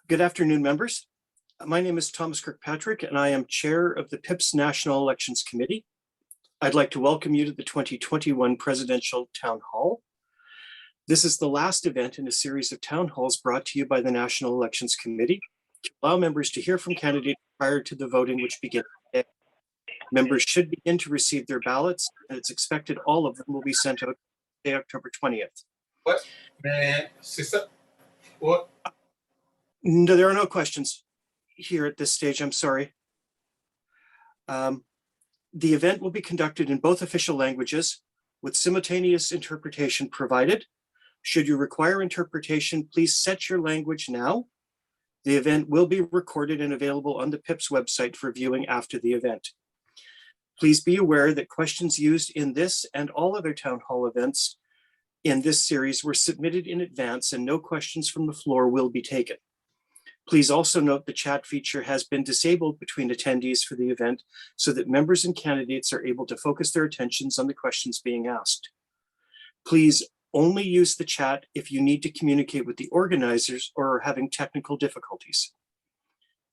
Good afternoon, members. My name is Thomas Kirkpatrick, and I am Chair of the PIPS National Elections Committee. I'd like to welcome you to the 2021 Presidential Town Hall. This is the last event in a series of town halls brought to you by the National Elections Committee to allow members to hear from candidates prior to the voting, which begins today. Members should begin to receive their ballots, and it's expected all of them will be sent out today, October 20th. What? Man, sister, what? No, there are no questions here at this stage, I'm sorry. The event will be conducted in both official languages with simultaneous interpretation provided. Should you require interpretation, please set your language now. The event will be recorded and available on the PIPS website for viewing after the event. Please be aware that questions used in this and all other town hall events in this series were submitted in advance, and no questions from the floor will be taken. Please also note the chat feature has been disabled between attendees for the event so that members and candidates are able to focus their attentions on the questions being asked. Please only use the chat if you need to communicate with the organizers or are having technical difficulties.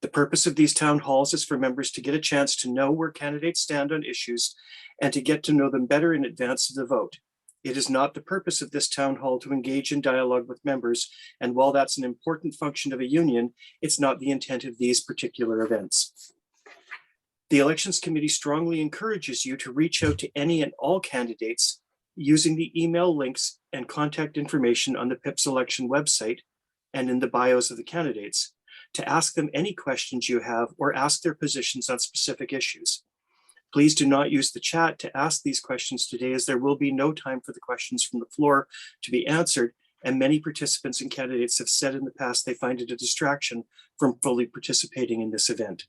The purpose of these town halls is for members to get a chance to know where candidates stand on issues and to get to know them better in advance of the vote. It is not the purpose of this town hall to engage in dialogue with members, and while that's an important function of a union, it's not the intent of these particular events. The Elections Committee strongly encourages you to reach out to any and all candidates using the email links and contact information on the PIPS election website and in the bios of the candidates to ask them any questions you have or ask their positions on specific issues. Please do not use the chat to ask these questions today, as there will be no time for the questions from the floor to be answered, and many participants and candidates have said in the past they find it a distraction from fully participating in this event.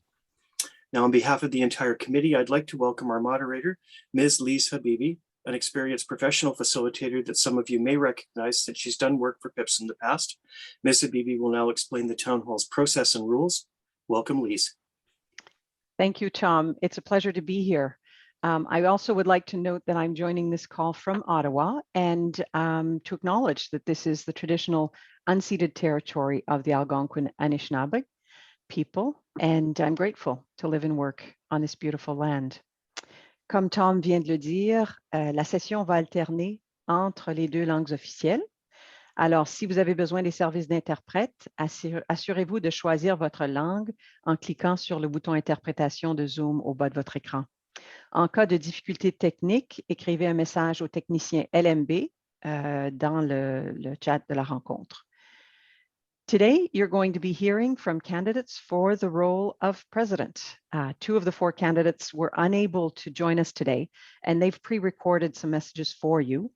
Now, on behalf of the entire committee, I'd like to welcome our moderator, Ms. Lise Habibi, an experienced professional facilitator that some of you may recognize since she's done work for PIPS in the past. Ms. Habibi will now explain the town hall's process and rules. Welcome, Lise. Thank you, Tom. It's a pleasure to be here. I also would like to note that I'm joining this call from Ottawa and to acknowledge that this is the traditional unceded territory of the Algonquin Anishinaabe people, and I'm grateful to live and work on this beautiful land. Comme Tom vient de le dire, la session va alterner entre les deux langues officielles. Alors, si vous avez besoin des services d'interprète, assurez-vous de choisir votre langue en cliquant sur le bouton interprétation de Zoom au bas de votre écran. En cas de difficulté technique, écrivez un message au technicien LMB dans le chat de la rencontre. Today, you're going to be hearing from candidates for the role of president. Two of the four candidates were unable to join us today, and they've pre-recorded some messages for you.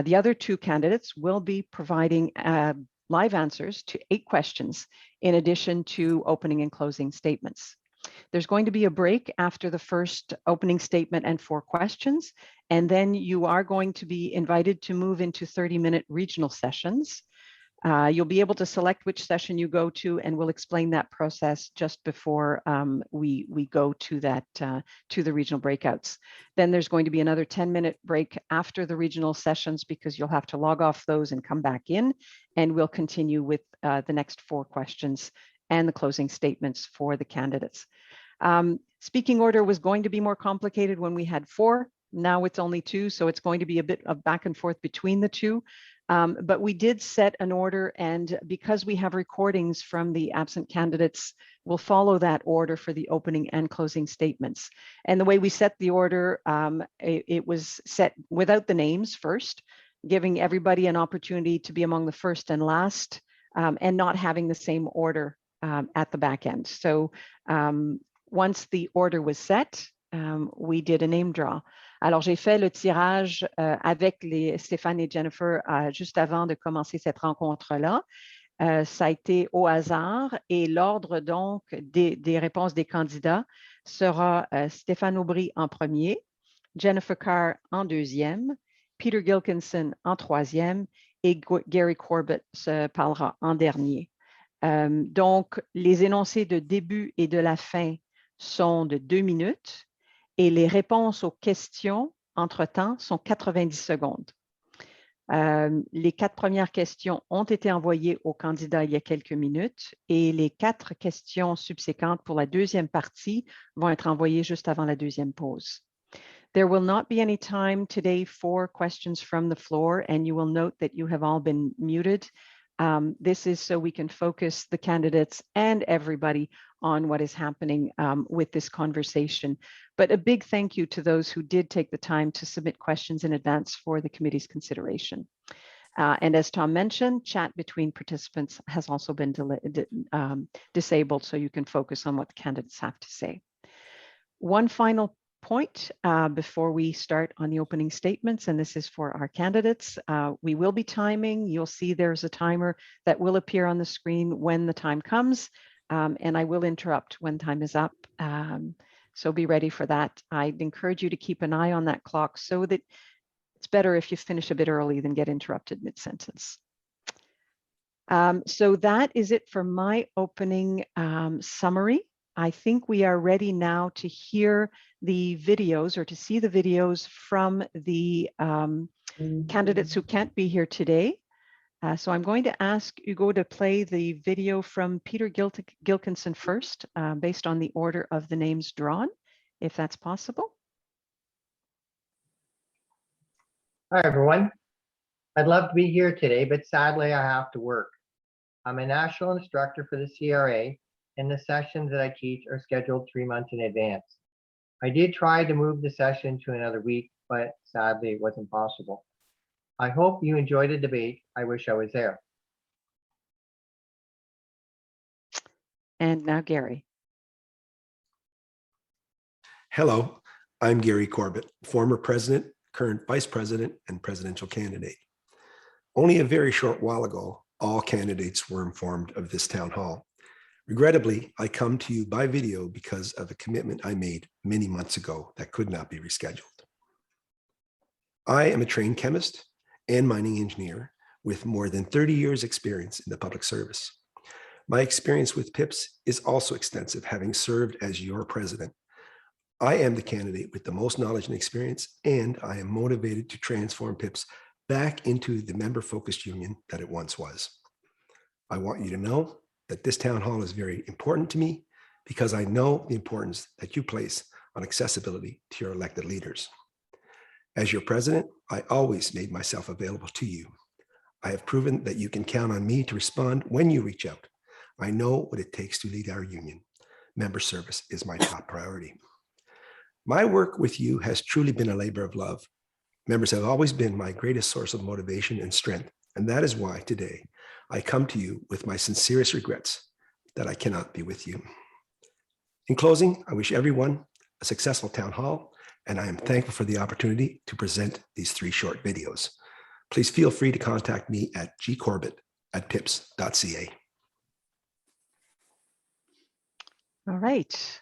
The other two candidates will be providing live answers to 8 questions, in addition to opening and closing statements. There's going to be a break after the first opening statement and 4 questions, and then you are going to be invited to move into 30-minute regional sessions. You'll be able to select which session you go to, and we'll explain that process just before we go to that to the regional breakouts. Then there's going to be another 10-minute break after the regional sessions because you'll have to log off those and come back in, and we'll continue with the next 4 questions and the closing statements for the candidates. Speaking order was going to be more complicated when we had 4. Now it's only 2, so it's going to be a bit of back and forth between the 2. But we did set an order, and because we have recordings from the absent candidates, we'll follow that order for the opening and closing statements. And the way we set the order, it was set without the names first, giving everybody an opportunity to be among the first and last, and not having the same order at the back end. So once the order was set, we did a name draw. Alors, j'ai fait le tirage avec Stéphane et Jennifer juste avant de commencer cette rencontre-là. Ça a été au hasard et l'ordre donc des réponses des candidats sera Stéphane Aubry en premier, Jennifer Carr en deuxième, Peter Gilkinson en troisième et Gary Corbett se parlera en dernier. Donc, les énoncés de début et de la fin sont de 2 minutes. Et les réponses aux questions, entre-temps, sont 90 secondes. Les 4 premières questions ont été envoyées aux candidats il y a quelques minutes et les 4 questions subséquentes pour la deuxième partie vont être envoyées juste avant la deuxième pause. There will not be any time today for questions from the floor, and you will note that you have all been muted. This is so we can focus the candidates and everybody on what is happening with this conversation. But a big thank you to those who did take the time to submit questions in advance for the committee's consideration. And as Tom mentioned, chat between participants has also been disabled, so you can focus on what the candidates have to say. One final point before we start on the opening statements, and this is for our candidates. We will be timing. You'll see there's a timer that will appear on the screen when the time comes, and I will interrupt when time is up. So be ready for that. I'd encourage you to keep an eye on that clock so that it's better if you finish a bit early than get interrupted mid-sentence. So that is it for my opening summary. I think we are ready now to hear the videos or to see the videos from the candidates who can't be here today. So I'm going to ask Hugo to play the video from Peter Gilkinson first, based on the order of the names drawn, if that's possible. Hi, everyone. I'd love to be here today, but sadly I have to work. I'm a national instructor for the CRA, and the sessions that I teach are scheduled 3 months in advance. I did try to move the session to another week, but sadly it wasn't possible. I hope you enjoyed the debate. I wish I was there. And now Gary. Hello, I'm Gary Corbett, former president, current vice president, and presidential candidate. Only a very short while ago, all candidates were informed of this town hall. Regrettably, I come to you by video because of a commitment I made many months ago that could not be rescheduled. I am a trained chemist and mining engineer with more than 30 years experience in the public service. My experience with PIPS is also extensive, having served as your president. I am the candidate with the most knowledge and experience, and I am motivated to transform PIPS back into the member-focused union that it once was. I want you to know that this town hall is very important to me because I know the importance that you place on accessibility to your elected leaders. As your president, I always made myself available to you. I have proven that you can count on me to respond when you reach out. I know what it takes to lead our union. Member service is my top priority. My work with you has truly been a labor of love. Members have always been my greatest source of motivation and strength, and that is why today I come to you with my sincerest regrets that I cannot be with you. In closing, I wish everyone a successful town hall, and I am thankful for the opportunity to present these 3 short videos. Please feel free to contact me at gcorbett@pips.ca. All right.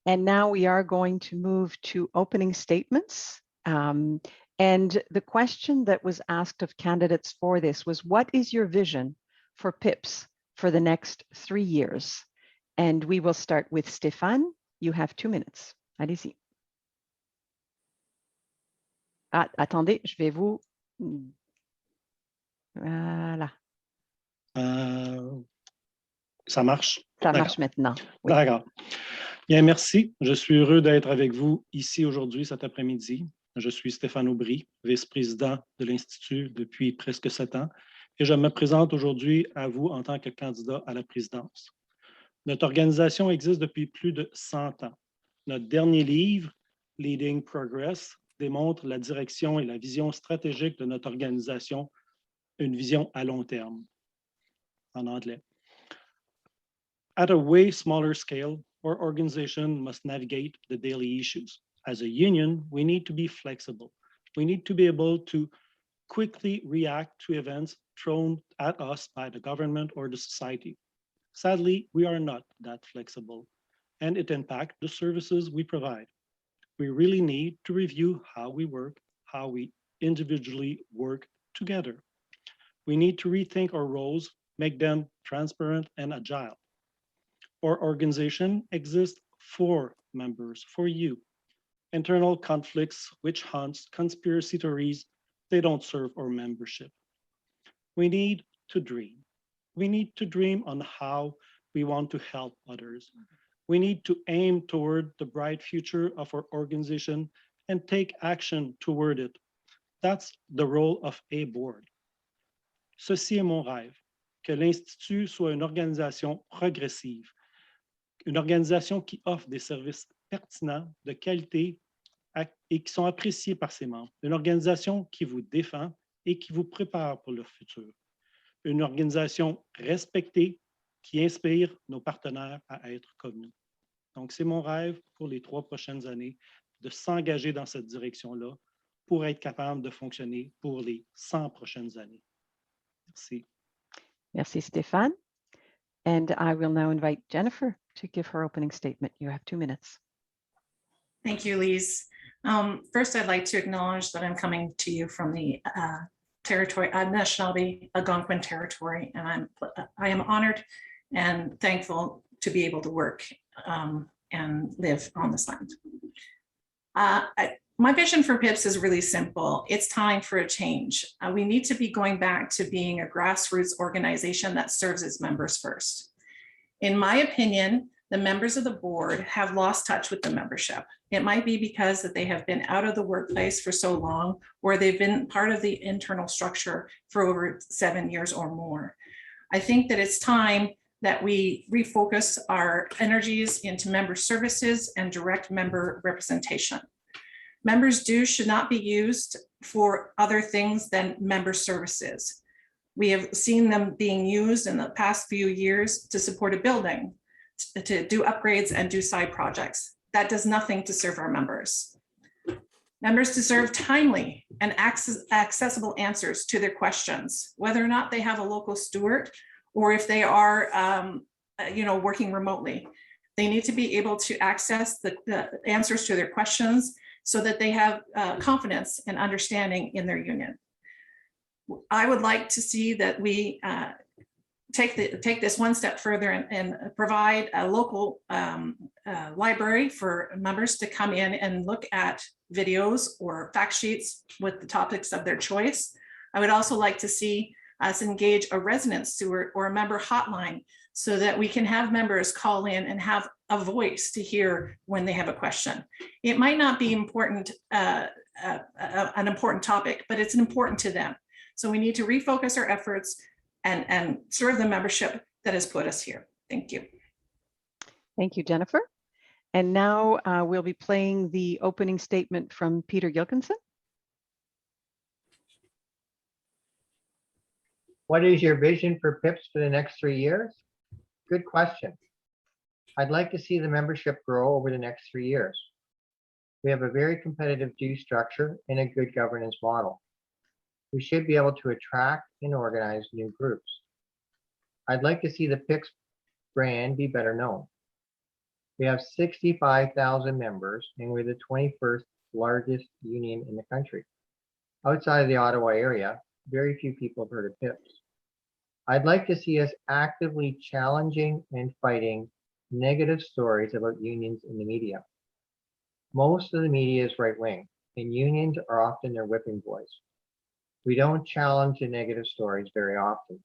And now we are going to move to opening statements. And the question that was asked of candidates for this was, what is your vision for PIPS for the next 3 years? And we will start with Stéphane. You have 2 minutes. Allez-y. Ah, attendez, je vais vous... Voilà. Ça marche? Ça marche maintenant. Oui. D'accord. Bien, merci. Je suis heureux d'être avec vous ici aujourd'hui, cet après-midi. Je suis Stéphane Aubry, vice-président de l'Institut depuis presque 7 ans, et je me présente aujourd'hui à vous en tant que candidat à la présidence. Notre organisation existe depuis plus de 100 ans. Notre dernier livre, Leading Progress, démontre la direction et la vision stratégique de notre organisation, une vision à long terme, en anglais. At a way smaller scale, our organization must navigate the daily issues. As a union, we need to be flexible. We need to be able to quickly react to events thrown at us by the government or the society. Sadly, we are not that flexible, and it impacts the services we provide. We really need to review how we work, how we individually work together. We need to rethink our roles, make them transparent and agile. Our organization exists for members, for you. Internal conflicts, witch hunts, conspiracy theories they don't serve our membership. We need to dream. We need to dream on how we want to help others. We need to aim toward the bright future of our organization and take action toward it. That's the role of a board. Ceci est mon rêve, que l'Institut soit une organisation progressive, une organisation qui offre des services pertinents, de qualité et qui sont appréciés par ses membres. Une organisation qui vous défend et qui vous prépare pour le futur. Une organisation respectée qui inspire nos partenaires à être comme nous. Donc, c'est mon rêve pour les 3 prochaines années de s'engager dans cette direction-là pour être capable de fonctionner pour les 100 prochaines années. Merci. Merci, Stéphane. And I will now invite Jennifer to give her opening statement. You have 2 minutes. Thank you, Lise. First, I'd like to acknowledge that I'm coming to you from the territory, Anishinaabe Algonquin territory, and I am honored and thankful to be able to work and live on this land. My vision for PIPS is really simple. It's time for a change. We need to be going back to being a grassroots organization that serves its members first. In my opinion, the members of the board have lost touch with the membership. It might be because that they have been out of the workplace for so long, or they've been part of the internal structure for over 7 years or more. I think that it's time that we refocus our energies into member services and direct member representation. Members' dues should not be used for other things than member services. We have seen them being used in the past few years to support a building, to do upgrades and do side projects. That does nothing to serve our members. Members deserve timely and accessible answers to their questions, whether or not they have a local steward or if they are working remotely. They need to be able to access the answers to their questions so that they have confidence and understanding in their union. I would like to see that we take this one step further and provide a local library for members to come in and look at videos or fact sheets with the topics of their choice. I would also like to see us engage a resident steward or a member hotline so that we can have members call in and have a voice to hear when they have a question. It might not be important, an important topic, but it's important to them. So we need to refocus our efforts and serve the membership that has put us here. Thank you. Thank you, Jennifer. And now we'll be playing the opening statement from Peter Gilkinson. What is your vision for PIPS for the next 3 years? Good question. I'd like to see the membership grow over the next 3 years. We have a very competitive due structure and a good governance model. We should be able to attract and organize new groups. I'd like to see the PIPS brand be better known. We have 65,000 members and we're the 21st largest union in the country. Outside of the Ottawa area, very few people have heard of PIPS. I'd like to see us actively challenging and fighting negative stories about unions in the media. Most of the media is right-wing, and unions are often their whipping boys. We don't challenge the negative stories very often.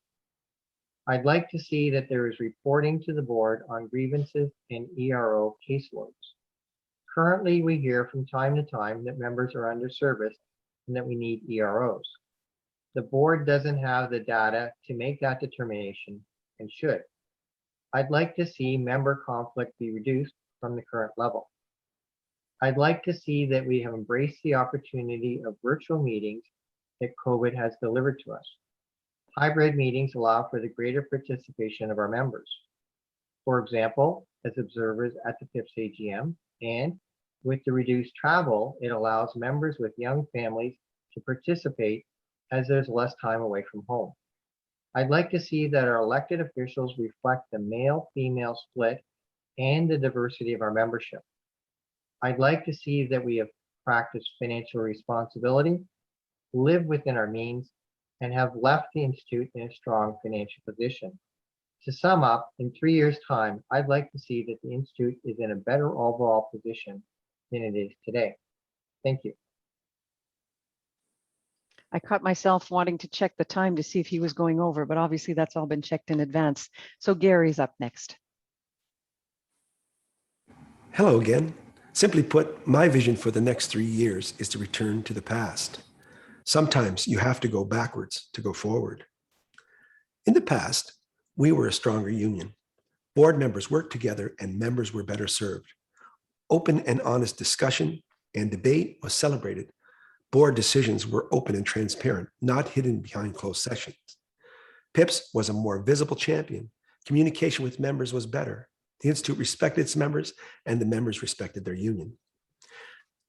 I'd like to see that there is reporting to the board on grievances and ERO caseloads. Currently, we hear from time to time that members are underserviced and that we need EROs. The board doesn't have the data to make that determination and should. I'd like to see member conflict be reduced from the current level. I'd like to see that we have embraced the opportunity of virtual meetings that COVID has delivered to us. Hybrid meetings allow for the greater participation of our members. For example, as observers at the PIPS AGM, and with the reduced travel, it allows members with young families to participate as there's less time away from home. I'd like to see that our elected officials reflect the male-female split and the diversity of our membership. I'd like to see that we have practiced financial responsibility, live within our means, and have left the Institute in a strong financial position. To sum up, in 3 years' time, I'd like to see that the Institute is in a better overall position than it is today. Thank you. I caught myself wanting to check the time to see if he was going over, but obviously that's all been checked in advance. So Gary's up next. Hello again. Simply put, my vision for the next 3 years is to return to the past. Sometimes you have to go backwards to go forward. In the past, we were a stronger union. Board members worked together and members were better served. Open and honest discussion and debate was celebrated. Board decisions were open and transparent, not hidden behind closed sessions. PIPS was a more visible champion. Communication with members was better. The Institute respected its members and the members respected their union.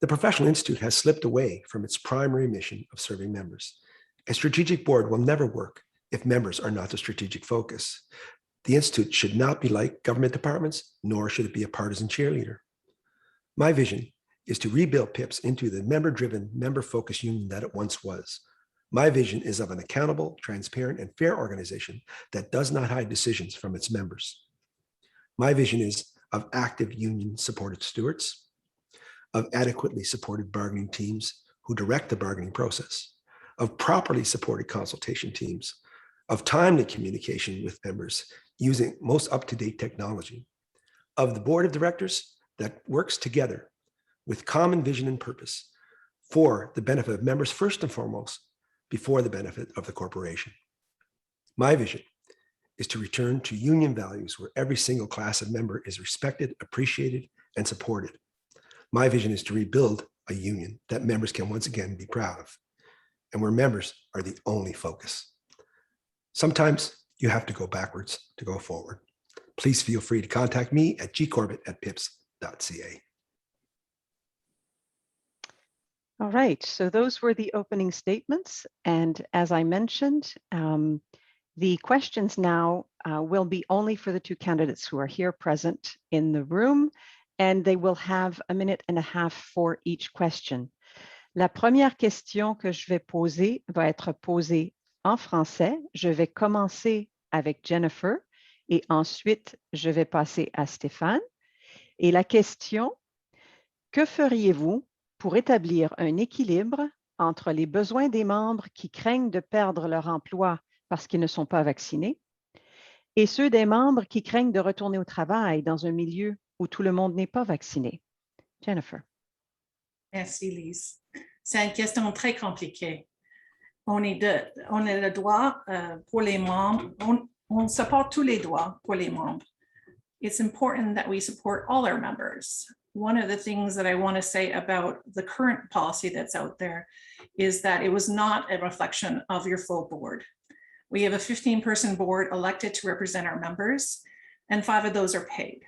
The Professional Institute has slipped away from its primary mission of serving members. A strategic board will never work if members are not the strategic focus. The Institute should not be like government departments, nor should it be a partisan cheerleader. My vision is to rebuild PIPS into the member-driven, member-focused union that it once was. My vision is of an accountable, transparent, and fair organization that does not hide decisions from its members. My vision is of active union-supported stewards, of adequately supported bargaining teams who direct the bargaining process, of properly supported consultation teams, of timely communication with members using most up-to-date technology, of the board of directors that works together with common vision and purpose for the benefit of members first and foremost, before the benefit of the corporation. My vision is to return to union values where every single class of member is respected, appreciated, and supported. My vision is to rebuild a union that members can once again be proud of, and where members are the only focus. Sometimes you have to go backwards to go forward. Please feel free to contact me at gcorbett@pips.ca. All right, so those were the opening statements. And as I mentioned, the questions now will be only for the two candidates who are here present in the room, and they will have a minute and a half for each question. La première question que je vais poser va être posée en français. Je vais commencer avec Jennifer et ensuite je vais passer à Stéphane. Et la question, que feriez-vous pour établir un équilibre entre les besoins des membres qui craignent de perdre leur emploi parce qu'ils ne sont pas vaccinés et ceux des membres qui craignent de retourner au travail dans un milieu où tout le monde n'est pas vacciné? Jennifer. Merci, Lise. C'est une question très compliquée. On est le droit pour les membres. On supporte tous les droits pour les membres. It's important that we support all our members. One of the things that I want to say about the current policy that's out there is that it was not a reflection of your full board. We have a 15-person board elected to represent our members, and 5 of those are paid.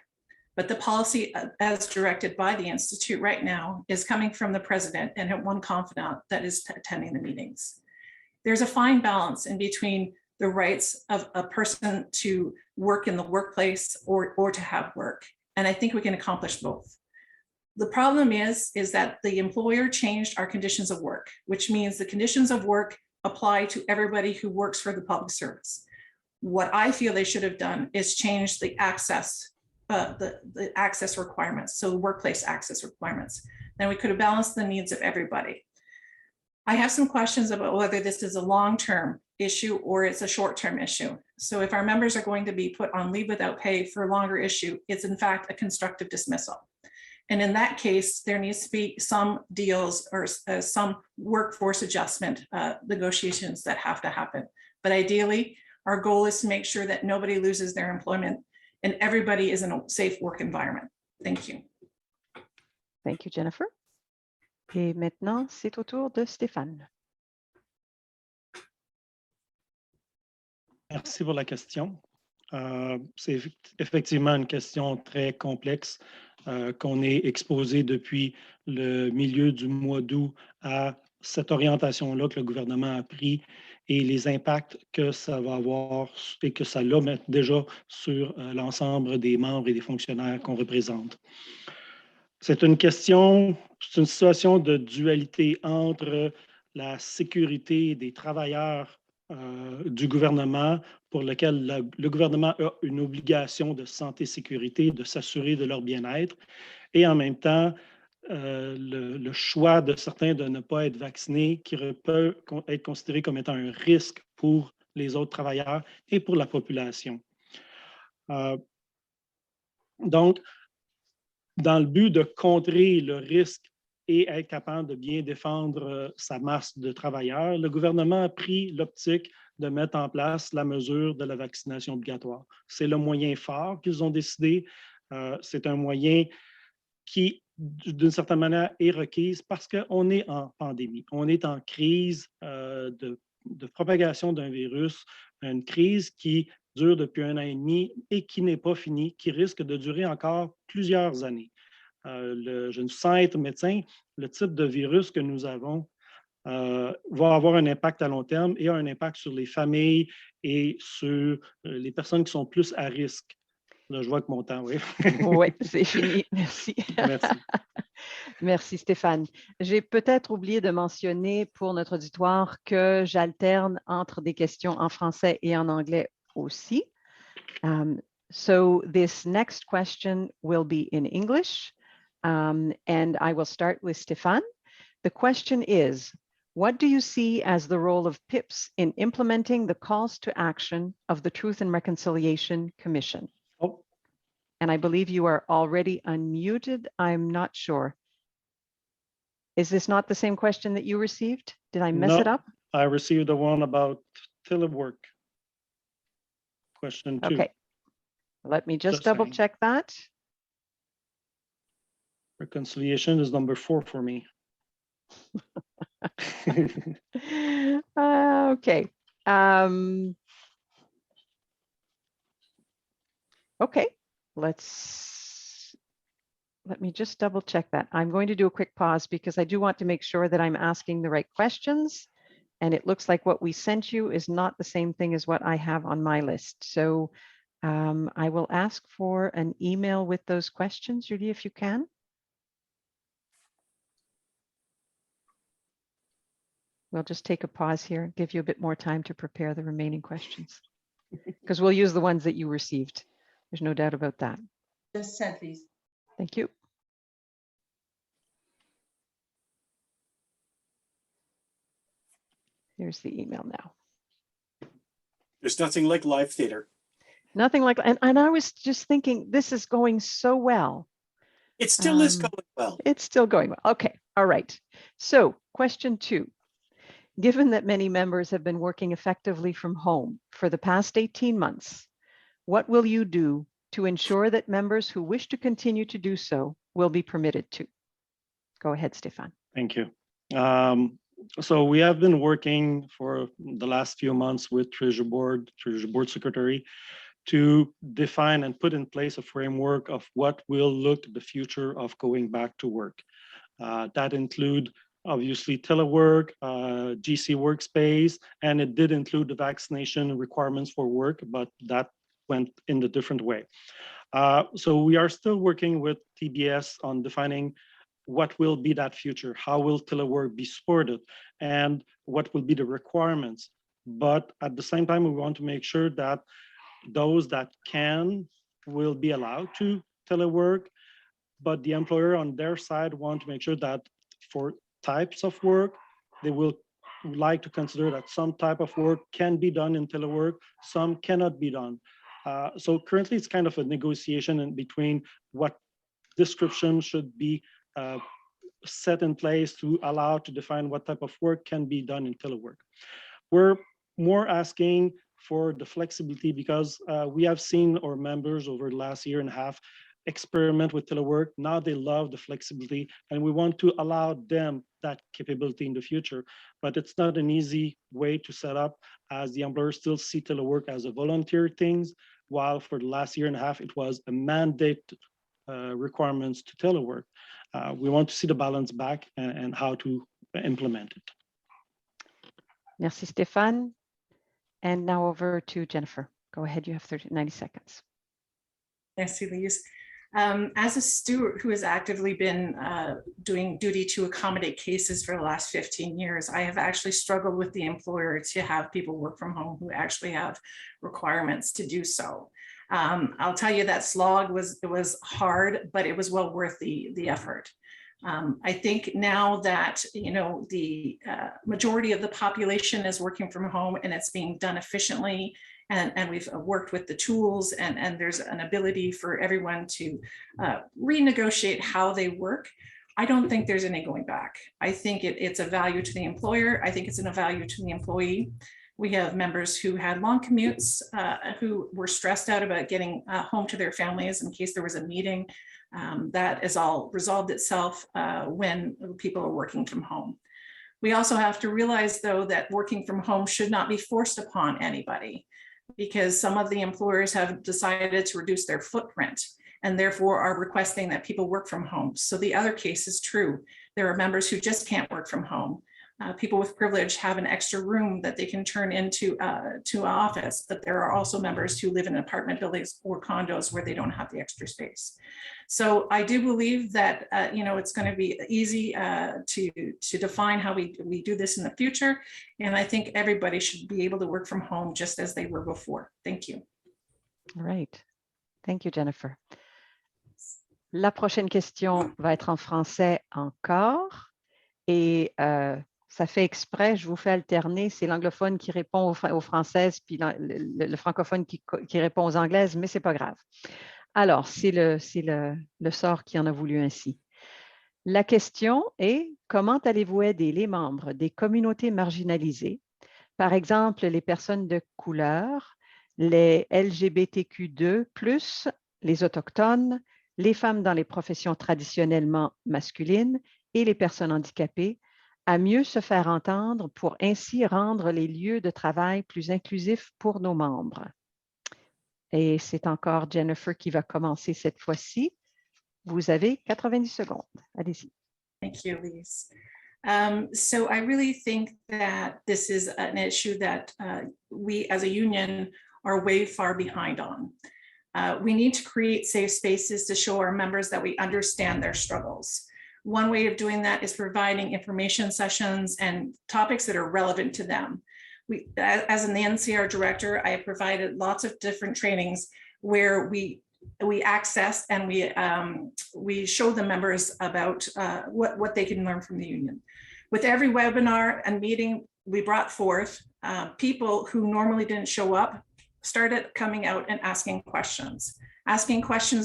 But the policy as directed by the Institute right now is coming from the president and one confidant that is attending the meetings. There's a fine balance in between the rights of a person to work in the workplace or to have work. And I think we can accomplish both. The problem is that the employer changed our conditions of work, which means the conditions of work apply to everybody who works for the public service. What I feel they should have done is change the access, the access requirements, so the workplace access requirements. Then we could have balanced the needs of everybody. I have some questions about whether this is a long-term issue or it's a short-term issue. So if our members are going to be put on leave without pay for a longer issue, it's in fact a constructive dismissal. And in that case, there needs to be some deals or some workforce adjustment negotiations that have to happen. But ideally, our goal is to make sure that nobody loses their employment and everybody is in a safe work environment. Thank you. Thank you, Jennifer. Et maintenant, c'est au tour de Stéphane. Merci pour la question. C'est effectivement une question très complexe qu'on est exposé depuis le milieu du mois d'août à cette orientation-là que le gouvernement a pris et les impacts que ça va avoir et que ça l'a déjà sur l'ensemble des membres et des fonctionnaires qu'on représente. C'est une question, c'est une situation de dualité entre la sécurité des travailleurs du gouvernement pour lequel le gouvernement a une obligation de santé-sécurité, de s'assurer de leur bien-être, et en même temps, le choix de certains de ne pas être vaccinés qui peut être considéré comme étant un risque pour les autres travailleurs et pour la population. Donc, dans le but de contrer le risque et être capable de bien défendre sa masse de travailleurs, le gouvernement a pris l'optique de mettre en place la mesure de la vaccination obligatoire. C'est le moyen fort qu'ils ont décidé. C'est un moyen qui, d'une certaine manière, est requise parce qu'on est en pandémie. On est en crise de propagation d'un virus, une crise qui dure depuis 1 an et demi et qui n'est pas finie, qui risque de durer encore plusieurs années. Je ne sens être médecin, le type de virus que nous avons va avoir un impact à long terme et a un impact sur les familles et sur les personnes qui sont plus à risque. Là, je vois que mon temps, oui. Oui, c'est fini. Merci. Merci. Merci Stéphane. J'ai peut-être oublié de mentionner pour notre auditoire que j'alterne entre des questions en français et en anglais aussi. So this next question will be in English, and I will start with Stéphane. The question is, what do you see as the role of PIPS in implementing the calls to action of the Truth and Reconciliation Commission? Oh. And I believe you are already unmuted. I'm not sure. Is this not the same question that you received? Did I mess it up? I received the one about telework. Question 2. Okay. Let me just Just double saying. check that. Reconciliation is number 4 for me. Okay. Okay, let me just double check that. I'm going to do a quick pause because I do want to make sure that I'm asking the right questions. And it looks like what we sent you is not the same thing as what I have on my list. So I will ask for an email with those questions, Judy, if you can. We'll just take a pause here, give you a bit more time to prepare the remaining questions, because we'll use the ones that you received. There's no doubt about that. Just sent these. Thank you. Here's the email now. There's nothing like live theater. Nothing like, and I was just thinking, this is going so well. It still is going well. It's still going well. Okay, all right. So question 2. Given that many members have been working effectively from home for the past 18 months, what will you do to ensure that members who wish to continue to do so will be permitted to? Go ahead, Stéphane. Thank you. So we have been working for the last few months with Treasury Board Secretary to define and put in place a framework of what will look the future of going back to work. That include obviously telework, GC workspace, and it did include the vaccination requirements for work, but that went in a different way. So we are still working with TBS on defining what will be that future, how will telework be supported, and what will be the requirements. But at the same time, we want to make sure that those that can will be allowed to telework, but the employer on their side want to make sure that for types of work, they will like to consider that some type of work can be done in telework, some cannot be done. So currently it's kind of a negotiation in between what description should be set in place to allow to define what type of work can be done in telework. We're more asking for the flexibility because we have seen our members over the last year and a half experiment with telework. Now they love the flexibility and we want to allow them that capability in the future, but it's not an easy way to set up as the employers still see telework as a volunteer things, while for the last year and a half, it was a mandate requirements to telework. We want to see the balance back and how to implement it. Merci, Stéphane. And now over to Jennifer. Go ahead, you have 90 seconds. Merci, Lise. As a steward who has actively been doing duty to accommodate cases for the last 15 years, I have actually struggled with the employer to have people work from home who actually have requirements to do so. I'll tell you that slog was hard, but it was well worth the effort. I think now that, you know, the majority of the population is working from home and it's being done efficiently, and we've worked with the tools, and there's an ability for everyone to renegotiate how they work. I don't think there's any going back. I think it's a value to the employer. I think it's a value to the employee. We have members who had long commutes, who were stressed out about getting home to their families in case there was a meeting. That is all resolved itself when people are working from home. We also have to realize, though, that working from home should not be forced upon anybody, because some of the employers have decided to reduce their footprint and therefore are requesting that people work from home. So the other case is true. There are members who just can't work from home. People with privilege have an extra room that they can turn into to an office, but there are also members who live in apartment buildings or condos where they don't have the extra space. So I do believe that you know, it's going to be easy to define how we do this in the future, and I think everybody should be able to work from home just as they were before. Thank you. All right. Thank you, Jennifer. La prochaine question va être en français encore. Et ça fait exprès, je vous fais alterner, c'est l'anglophone qui répond aux françaises, puis le francophone qui répond aux anglaises, mais ce n'est pas grave. Alors, c'est le sort qui en a voulu ainsi. La question est, comment allez-vous aider les membres des communautés marginalisées, par exemple les personnes de couleur, les LGBTQ2+, les autochtones, les femmes dans les professions traditionnellement masculines et les personnes handicapées, à mieux se faire entendre pour ainsi rendre les lieux de travail plus inclusifs pour nos membres. Et c'est encore Jennifer qui va commencer cette fois-ci. Vous avez 90 secondes. Allez-y. Thank you, Lise. So I really think that this is an issue that we as a union are way far behind on. We need to create safe spaces to show our members that we understand their struggles. One way of doing that is providing information sessions and topics that are relevant to them. As an NCR director, I have provided lots of different trainings where we access and we show the members about what they can learn from the union. With every webinar and meeting we brought forth, people who normally didn't show up started coming out and asking questions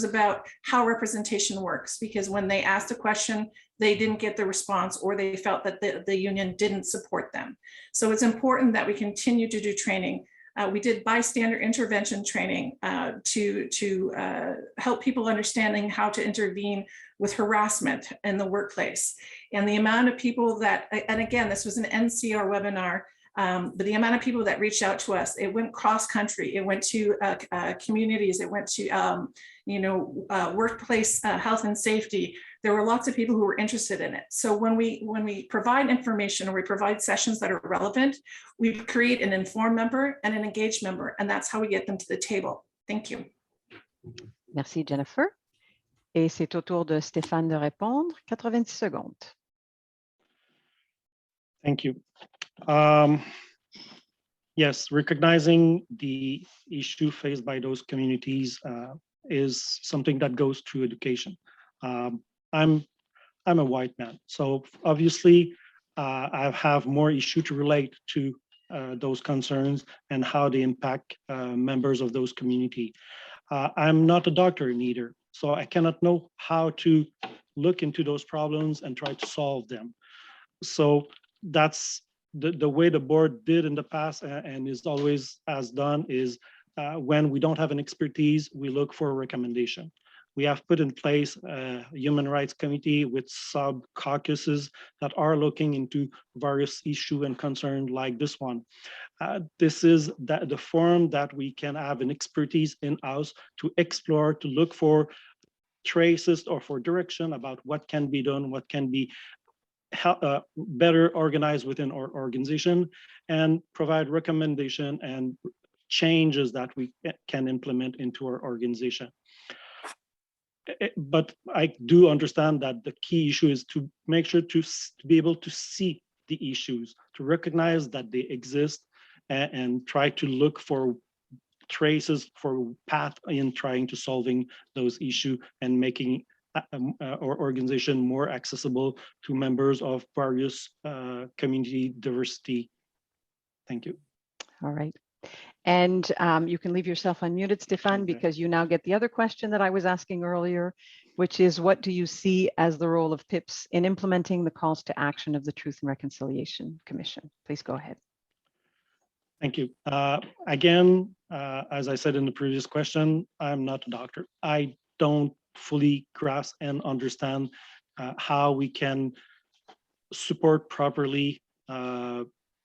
about how representation works, because when they asked a question, they didn't get the response, or they felt that the union didn't support them. So it's important that we continue to do training. We did bystander intervention training to help people understanding how to intervene with harassment in the workplace. And the amount of people that, and again, this was an NCR webinar, but the amount of people that reached out to us, it went cross country, it went to communities, it went to workplace health and safety. There were lots of people who were interested in it. So when we provide information or we provide sessions that are relevant, we create an informed member and an engaged member, and that's how we get them to the table. Thank you. Merci, Jennifer. Et c'est au tour de Stéphane de répondre. 90 secondes. Thank you. Yes, recognizing the issue faced by those communities is something that goes through education. I'm a white man, so obviously I have more issue to relate to those concerns and how they impact members of those community. I'm not a doctor neither, so I cannot know how to look into those problems and try to solve them. So that's the way the board did in the past and is always has done is when we don't have an expertise, we look for a recommendation. We have put in place a human rights committee with sub caucuses that are looking into various issues and concerns like this one. This is the forum that we can have an expertise in-house to explore, to look for traces or for direction about what can be done, what can be better organized within our organization, and provide recommendation and changes that we can implement into our organization. But I do understand that the key issue is to make sure to be able to see the issues, to recognize that they exist, and try to look for traces for path in trying to solving those issues and making or organization more accessible to members of various community diversity. Thank you. All right. And you can leave yourself unmuted, Stéphane, Okay. because you now get the other question that I was asking earlier, which is, what do you see as the role of PIPS in implementing the calls to action of the Truth and Reconciliation Commission? Please go ahead. Thank you. Again, as I said in the previous question, I'm not a doctor. I don't fully grasp and understand how we can support properly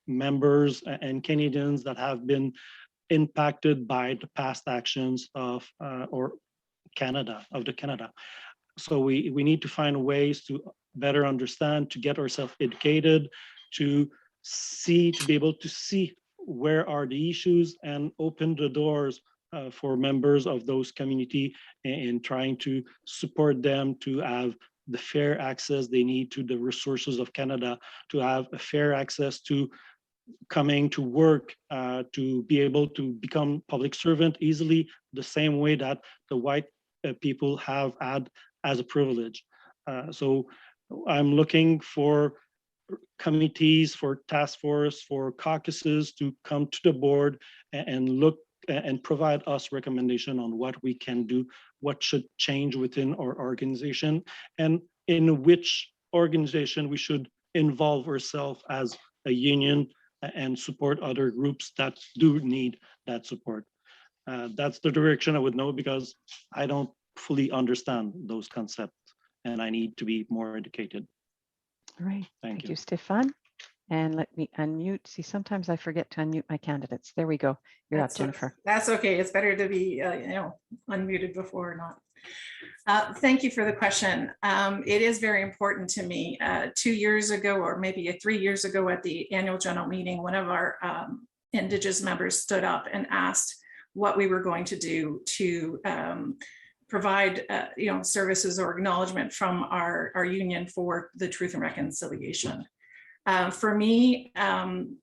members and Canadians that have been impacted by the past actions of Canada. So we need to find ways to better understand, to get ourselves educated, to be able to see where are the issues and open the doors for members of those community in trying to support them to have the fair access they need to the resources of Canada, to have a fair access to coming to work, to be able to become public servant easily, the same way that the white people have had as a privilege. So I'm looking for committees, for task force, for caucuses to come to the board and look and provide us recommendation on what we can do, what should change within our organization, and in which organization we should involve ourselves as a union and support other groups that do need that support. That's the direction I would know, because I don't fully understand those concepts and I need to be more educated. All right. Thank Thank you. you, Stéphane. And let me unmute. See, sometimes I forget to unmute my candidates. There we go. You're up, Jennifer. That's okay. It's better to be unmuted before or not. Thank you for the question. It is very important to me. 2 years ago, or maybe 3 years ago at the annual general meeting, one of our Indigenous members stood up and asked what we were going to do to provide services or acknowledgement from our union for the Truth and Reconciliation. For me,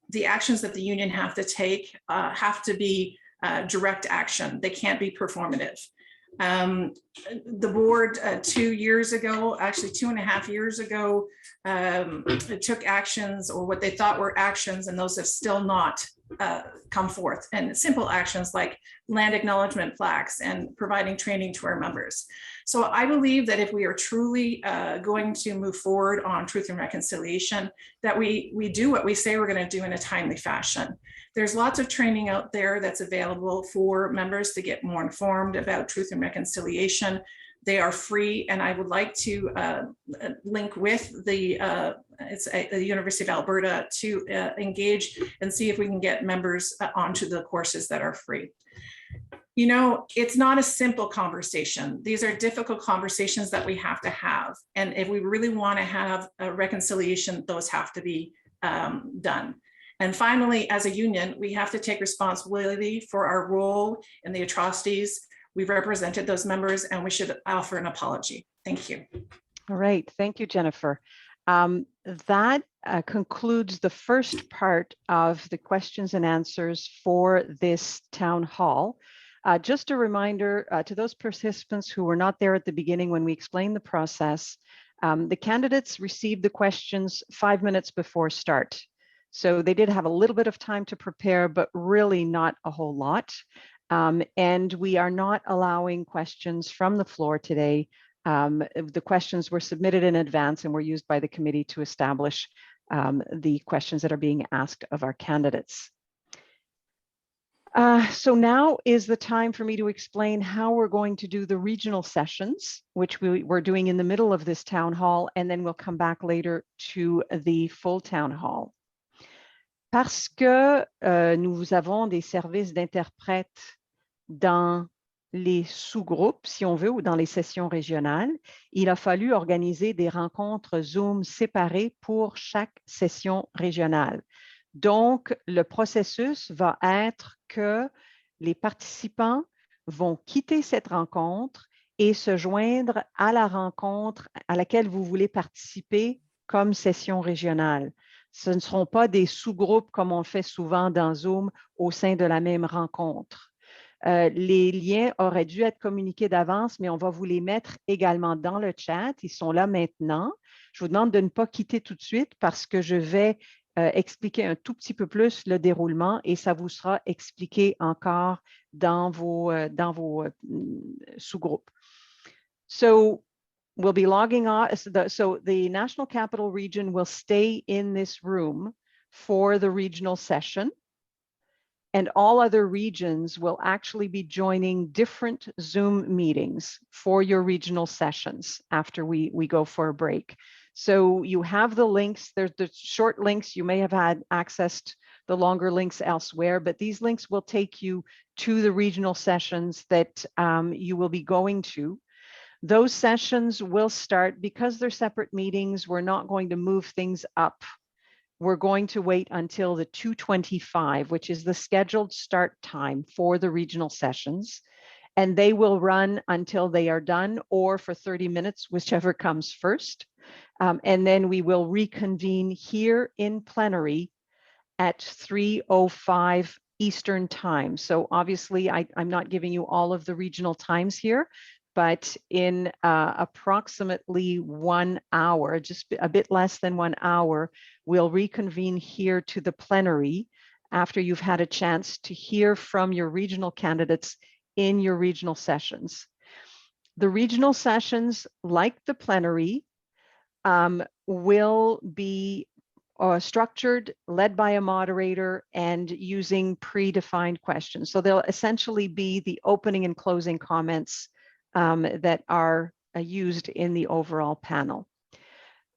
the actions that the union have to take have to be direct action. They can't be performative. The board 2 years ago, actually 2.5 years ago, took actions, or what they thought were actions, and those have still not come forth. And simple actions like land acknowledgement plaques and providing training to our members. So I believe that if we are truly going to move forward on Truth and Reconciliation, that we do what we say we're going to do in a timely fashion. There's lots of training out there that's available for members to get more informed about Truth and Reconciliation. They are free, and I would like to link with the University of Alberta to engage and see if we can get members onto the courses that are free. You know, it's not a simple conversation. These are difficult conversations that we have to have. And if we really want to have a reconciliation, those have to be done. And finally, as a union, we have to take responsibility for our role in the atrocities. We've represented those members, and we should offer an apology. Thank you. All right. Thank you, Jennifer. That concludes the first part of the questions and answers for this town hall. Just a reminder to those participants who were not there at the beginning when we explained the process, the candidates received the questions 5 minutes before start. So they did have a little bit of time to prepare, but really not a whole lot. And we are not allowing questions from the floor today. The questions were submitted in advance and were used by the committee to establish the questions that are being asked of our candidates. So now is the time for me to explain how we're going to do the regional sessions, which we're doing in the middle of this town hall, and then we'll come back later to the full town hall. Parce que nous avons des services d'interprètes dans les sous-groupes, si on veut, ou dans les sessions régionales, il a fallu organiser des rencontres Zoom séparées pour chaque session régionale. Donc, le processus va être que les participants vont quitter cette rencontre et se joindre à la rencontre à laquelle vous voulez participer comme session régionale. Ce ne seront pas des sous-groupes comme on le fait souvent dans Zoom au sein de la même rencontre. Les liens auraient dû être communiqués d'avance, mais on va vous les mettre également dans le chat. Ils sont là maintenant. Je vous demande de ne pas quitter tout de suite parce que je vais expliquer un tout petit peu plus le déroulement et ça vous sera expliqué encore dans vos sous-groupes. So we'll be logging on. So the National Capital Region will stay in this room for the regional session. And all other regions will actually be joining different Zoom meetings for your regional sessions after we go for a break. So you have the links, there's the short links, you may have had accessed the longer links elsewhere, but these links will take you to the regional sessions that you will be going to. Those sessions will start, because they're separate meetings, we're not going to move things up. We're going to wait until the 2:25, which is the scheduled start time for the regional sessions. And they will run until they are done or for 30 minutes, whichever comes first. And then we will reconvene here in plenary at 3:05 Eastern time. So obviously I'm not giving you all of the regional times here, but in approximately 1 hour, just a bit less than 1 hour, we'll reconvene here to the plenary after you've had a chance to hear from your regional candidates in your regional sessions. The regional sessions, like the plenary, will be structured, led by a moderator, and using predefined questions. So they'll essentially be the opening and closing comments that are used in the overall panel.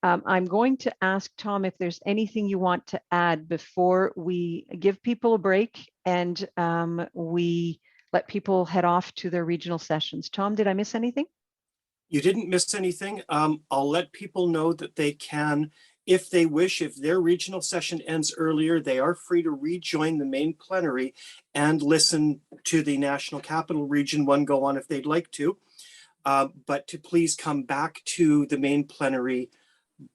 I'm going to ask Tom if there's anything you want to add before we give people a break and we let people head off to their regional sessions. Tom, did I miss anything? You didn't miss anything. I'll let people know that they can, if they wish, if their regional session ends earlier, they are free to rejoin the main plenary and listen to the National Capital Region one go on if they'd like to. But to please come back to the main plenary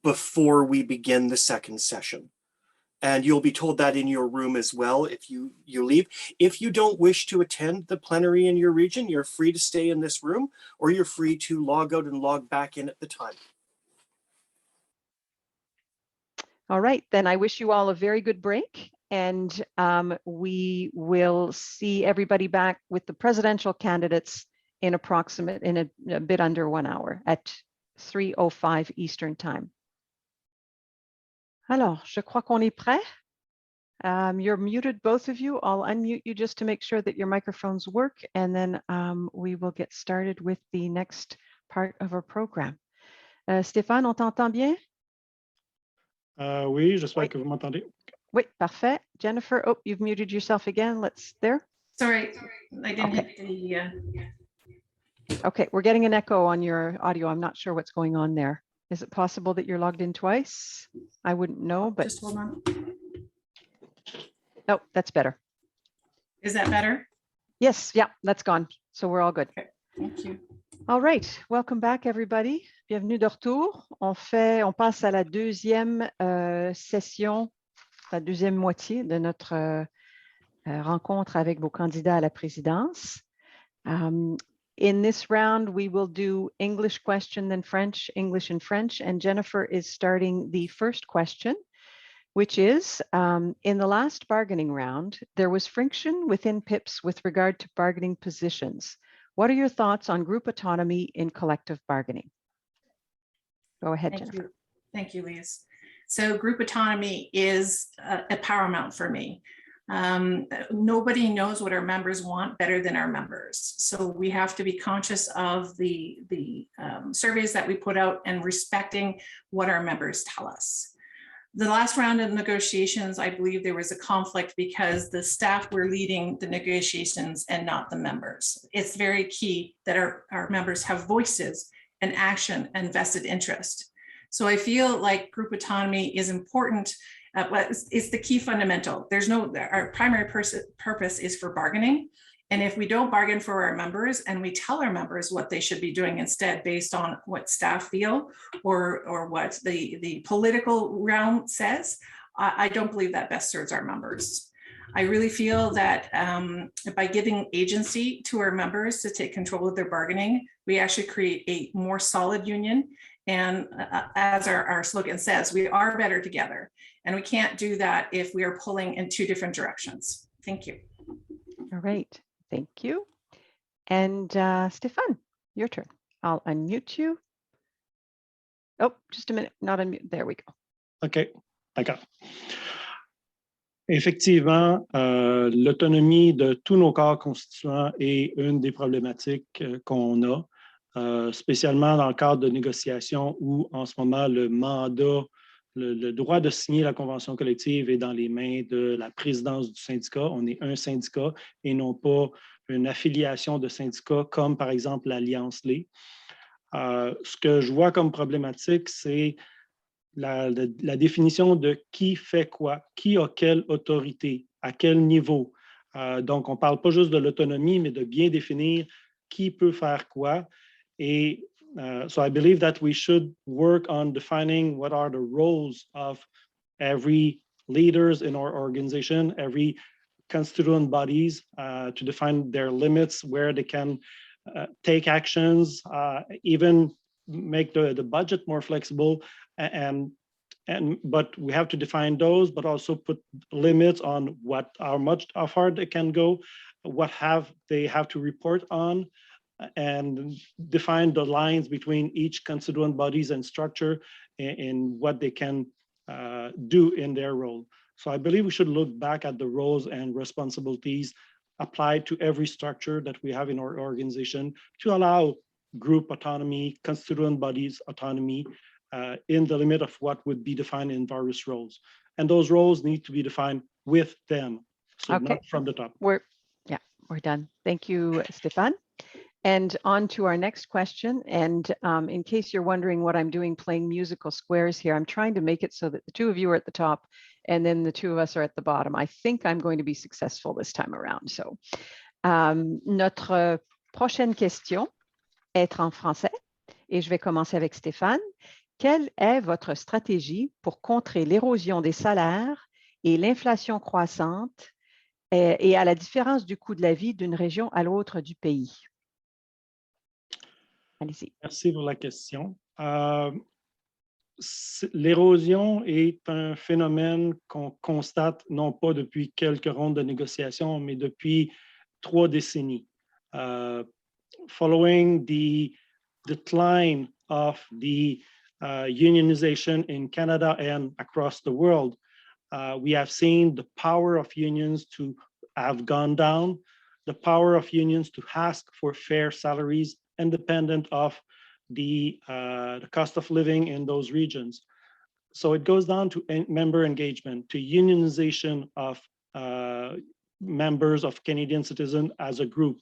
before we begin the second session. And you'll be told that in your room as well if you leave. If you don't wish to attend the plenary in your region, you're free to stay in this room, or you're free to log out and log back in at the time. All right, then I wish you all a very good break, and we will see everybody back with the presidential candidates in a bit under 1 hour at 3:05 Eastern time. Alors, je crois qu'on est prêt. You're muted, both of you. I'll unmute you just to make sure that your microphones work, and then we will get started with the next part of our program. Stéphane, on t'entend bien? Oui, j'espère que vous m'entendez. Oui, parfait. Jennifer, oh, you've muted yourself again. There. Sorry, I didn't hit the. Okay, we're getting an echo on your audio. I'm not sure what's going on there. Is it possible that you're logged in twice? I wouldn't know, but. Just hold on. Oh, that's better. Is that better? Yes, yeah, that's gone. So we're all good. Okay, thank you. All right, welcome back everybody. Bienvenue de retour. On passe à la deuxième session, la deuxième moitié de notre rencontre avec vos candidats à la présidence. In this round, we will do English question, then French, English and French. And Jennifer is starting the first question, which is, in the last bargaining round, there was friction within PIPs with regard to bargaining positions. What are your thoughts on group autonomy in collective bargaining? Go ahead, Jennifer. Thank you, Lise. So group autonomy is a paramount for me. Nobody knows what our members want better than our members. So we have to be conscious of the surveys that we put out and respecting what our members tell us. The last round of negotiations, I believe there was a conflict because the staff were leading the negotiations and not the members. It's very key that our members have voices and action and vested interest. So I feel like group autonomy is important. It's the key fundamental. Our primary purpose is for bargaining. And if we don't bargain for our members and we tell our members what they should be doing instead based on what staff feel or what the political realm says, I don't believe that best serves our members. I really feel that by giving agency to our members to take control of their bargaining, we actually create a more solid union. And as our slogan says, we are better together. And we can't do that if we are pulling in two different directions. Thank you. All right, thank you. And Stéphane, your turn. I'll unmute you. Oh, just a minute, not unmute. There we go. OK, d'accord. Effectivement, l'autonomie de tous nos corps constituants est une des problématiques qu'on a, spécialement dans le cadre de négociations où, en ce moment, le mandat, le droit de signer la convention collective est dans les mains de la présidence du syndicat. On est un syndicat et non pas une affiliation de syndicats comme, par exemple, l'Alliance Lé. Ce que je vois comme problématique, c'est la définition de qui fait quoi, qui a quelle autorité, à quel niveau. Donc, on ne parle pas juste de l'autonomie, mais de bien définir qui peut faire quoi. Et so I believe that we should work on defining what are the roles of every leaders in our organization, every constituent bodies, to define their limits, where they can take actions, even make the budget more flexible, but we have to define those, but also put limits on how far they can go, what they have to report on, and define the lines between each constituent bodies and structure and what they can do in their role. So I believe we should look back at the roles and responsibilities applied to every structure that we have in our organization to allow group autonomy, constituent bodies autonomy in the limit of what would be defined in various roles. And those roles need to be defined with them, so Okay. not from the top. We're done. Thank you, Stéphane. And on to our next question. And in case you're wondering what I'm doing playing musical squares here, I'm trying to make it so that the two of you are at the top and then the two of us are at the bottom. I think I'm going to be successful this time around. So, notre prochaine question est en français et je vais commencer avec Stéphane. Quelle est votre stratégie pour contrer l'érosion des salaires et l'inflation croissante et à la différence du coût de la vie d'une région à l'autre du pays? Allez-y. Merci pour la question. L'érosion est un phénomène qu'on constate non pas depuis quelques rondes de négociations, mais depuis 3 décennies. Following the decline of the unionization in Canada and across the world, we have seen the power of unions to have gone down, the power of unions to ask for fair salaries independent of the cost of living in those regions. So it goes down to member engagement, to unionization of members of Canadian citizens as a group.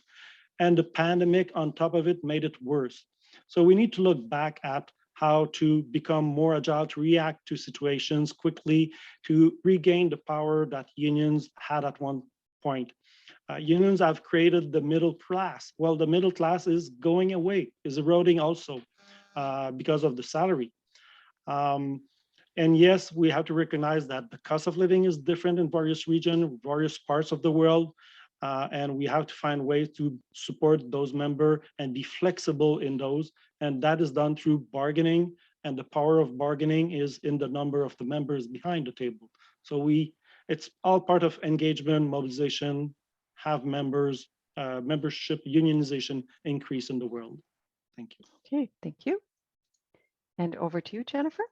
And the pandemic on top of it made it worse. So we need to look back at how to become more agile, to react to situations quickly, to regain the power that unions had at one point. Unions have created the middle class. Well, the middle class is going away, is eroding also because of the salary. And yes, we have to recognize that the cost of living is different in various regions, various parts of the world, and we have to find ways to support those members and be flexible in those. And that is done through bargaining, and the power of bargaining is in the number of the members behind the table. So it's all part of engagement, mobilization, have members, membership, unionization increase in the world. Thank you. Okay, thank you. And over to you, Jennifer.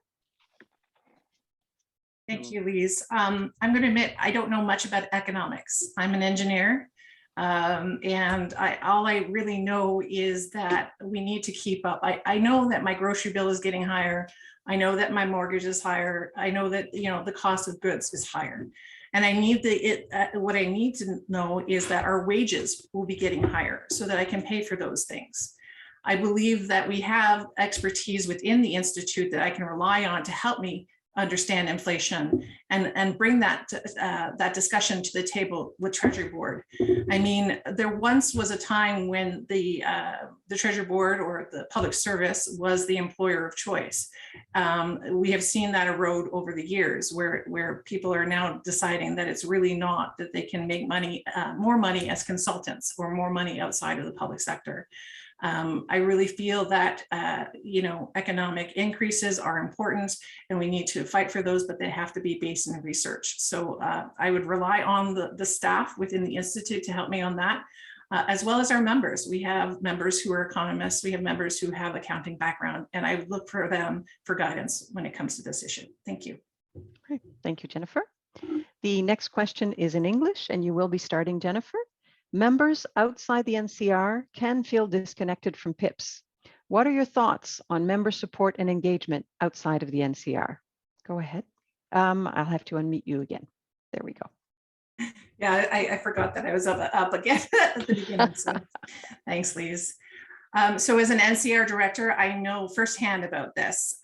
Thank you, Lise. I'm going to admit I don't know much about economics. I'm an engineer, and all I really know is that we need to keep up. I know that my grocery bill is getting higher. I know that my mortgage is higher. I know that the cost of goods is higher. And I need what I need to know is that our wages will be getting higher so that I can pay for those things. I believe that we have expertise within the Institute that I can rely on to help me understand inflation and bring that that discussion to the table with Treasury Board. I mean, there once was a time when the Treasury Board or the public service was the employer of choice. We have seen that erode over the years, where people are now deciding that it's really not, that they can make money, more money as consultants or more money outside of the public sector. I really feel that, you know, economic increases are important and we need to fight for those, but they have to be based in research. So I would rely on the staff within the Institute to help me on that, as well as our members. We have members who are economists, we have members who have accounting background, and I look for them for guidance when it comes to this issue. Thank you. Great. Thank you, Jennifer. The next question is in English, and you will be starting, Jennifer. Members outside the NCR can feel disconnected from PIPs. What are your thoughts on member support and engagement outside of the NCR? Go ahead. I'll have to unmute you again. There we go. Yeah, I forgot that I was up again at the beginning. So thanks, Lise. So as an NCR director, I know firsthand about this.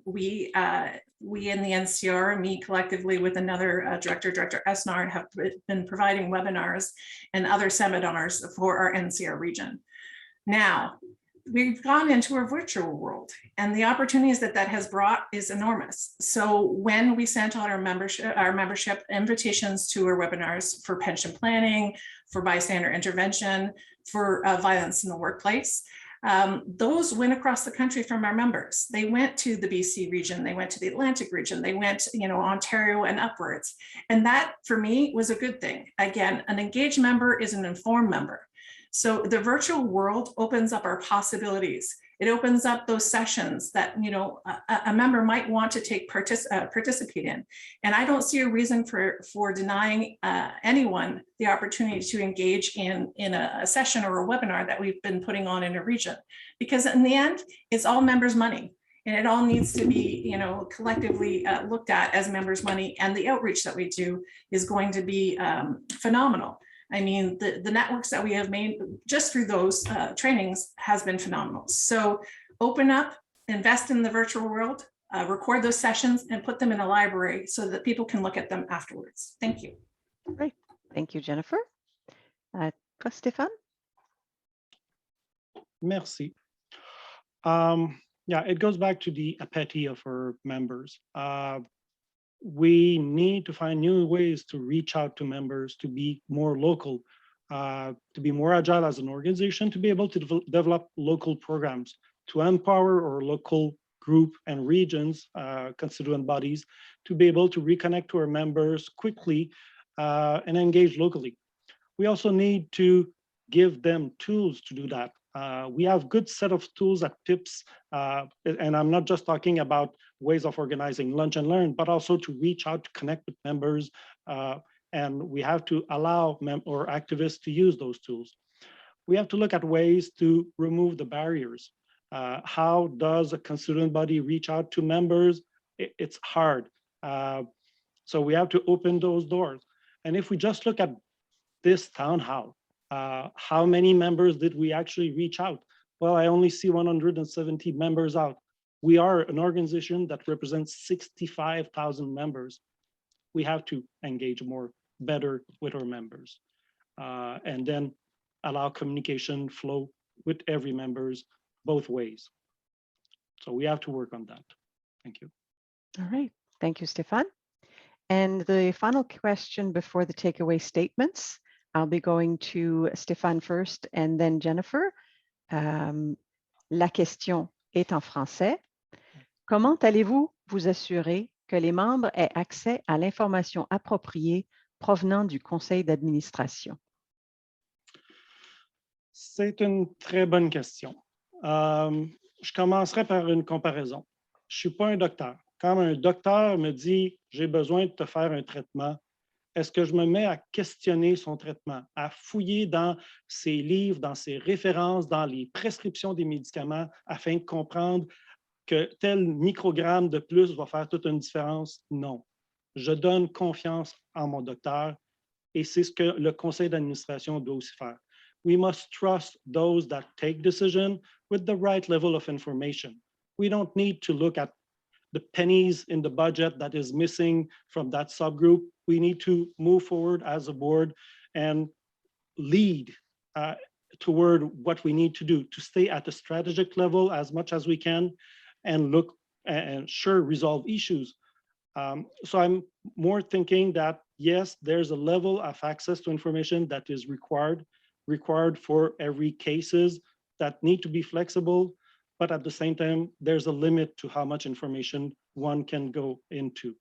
We in the NCR, me collectively with another director, Director Esnard, have been providing webinars and other seminars for our NCR region. Now, we've gone into a virtual world, and the opportunities that has brought is enormous. So when we sent out our membership invitations to our webinars for pension planning, for bystander intervention, for violence in the workplace, those went across the country from our members. They went to the BC region, they went to the Atlantic region, they went, you know, Ontario and upwards. And that for me was a good thing. Again, an engaged member is an informed member. So the virtual world opens up our possibilities. It opens up those sessions that, you know, a member might want to participate in. And I don't see a reason for denying anyone the opportunity to engage in a session or a webinar that we've been putting on in a region. Because in the end, it's all members' money. And it all needs to be, you know, collectively looked at as members' money. And the outreach that we do is going to be phenomenal. I mean, the networks that we have made just through those trainings has been phenomenal. So open up, invest in the virtual world, record those sessions and put them in a library so that people can look at them afterwards. Thank you. Great. Thank you, Jennifer. Toi, Stéphane? Merci. Yeah, it goes back to the apathy of our members. We need to find new ways to reach out to members, to be more local, to be more agile as an organization, to be able to develop local programs, to empower our local group and regions, constituent bodies, to be able to reconnect to our members quickly and engage locally. We also need to give them tools to do that. We have good set of tools at PIPS, and I'm not just talking about ways of organizing lunch and learn, but also to reach out to connect with members, and we have to allow or activists to use those tools. We have to look at ways to remove the barriers. How does a constituent body reach out to members? It's hard. So we have to open those doors. And if we just look at this town hall, how many members did we actually reach out? Well, I only see 170 members out. We are an organization that represents 65,000 members. We have to engage better with our members, and then allow communication flow with every members both ways. So we have to work on that. Thank you. All right. Thank you, Stéphane. And the final question before the takeaway statements, I'll be going to Stéphane first and then Jennifer. La question est en français. Comment allez-vous vous assurer que les membres aient accès à l'information appropriée provenant du conseil d'administration? C'est une très bonne question. Je commencerai par une comparaison. Je ne suis pas un docteur. Quand un docteur me dit « j'ai besoin de te faire un traitement », est-ce que je me mets à questionner son traitement, à fouiller dans ses livres, dans ses références, dans les prescriptions des médicaments afin de comprendre que tel microgramme de plus va faire toute une différence? Non. Je donne confiance en mon docteur et c'est ce que le conseil d'administration doit aussi faire. We must trust those that take decision with the right level of information. We don't need to look at the pennies in the budget that is missing from that subgroup. We need to move forward as a board and lead toward what we need to do to stay at the strategic level as much as we can and look and sure resolve issues. So I'm more thinking that, yes, there's a level of access to information that is required for every cases that need to be flexible, but at the same time, there's a limit to how much information one can go into.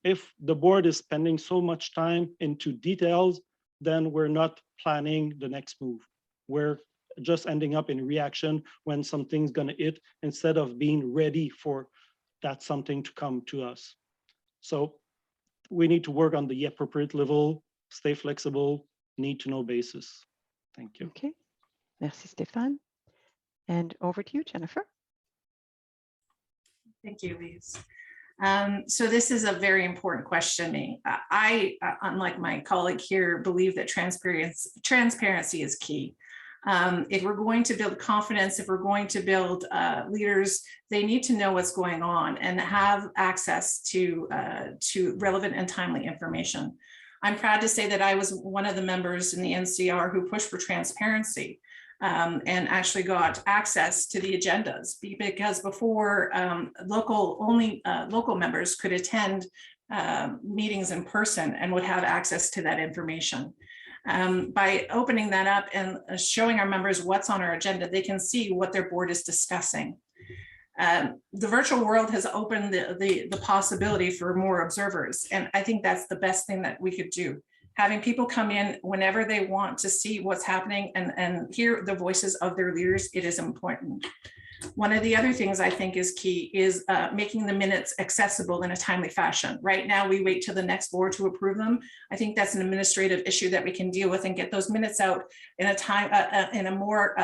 If the board is spending so much time into details, then we're not planning the next move. We're just ending up in reaction when something's gonna hit instead of being ready for that something to come to us. So we need to work on the appropriate level, stay flexible, need to know basis. Thank you. Okay, merci Stéphane. And over to you, Jennifer. Thank you, Lise. So this is a very important question. I, unlike my colleague here, believe that transparency is key. If we're going to build confidence, if we're going to build leaders, they need to know what's going on and have access to relevant and timely information. I'm proud to say that I was one of the members in the NCR who pushed for transparency and actually got access to the agendas, because before local members could attend meetings in person and would have access to that information. By opening that up and showing our members what's on our agenda, they can see what their board is discussing. The virtual world has opened the possibility for more observers, and I think that's the best thing that we could do. Having people come in whenever they want to see what's happening and hear the voices of their leaders, it is important. One of the other things I think is key is making the minutes accessible in a timely fashion. Right now, we wait till the next board to approve them. I think that's an administrative issue that we can deal with and get those minutes out in a more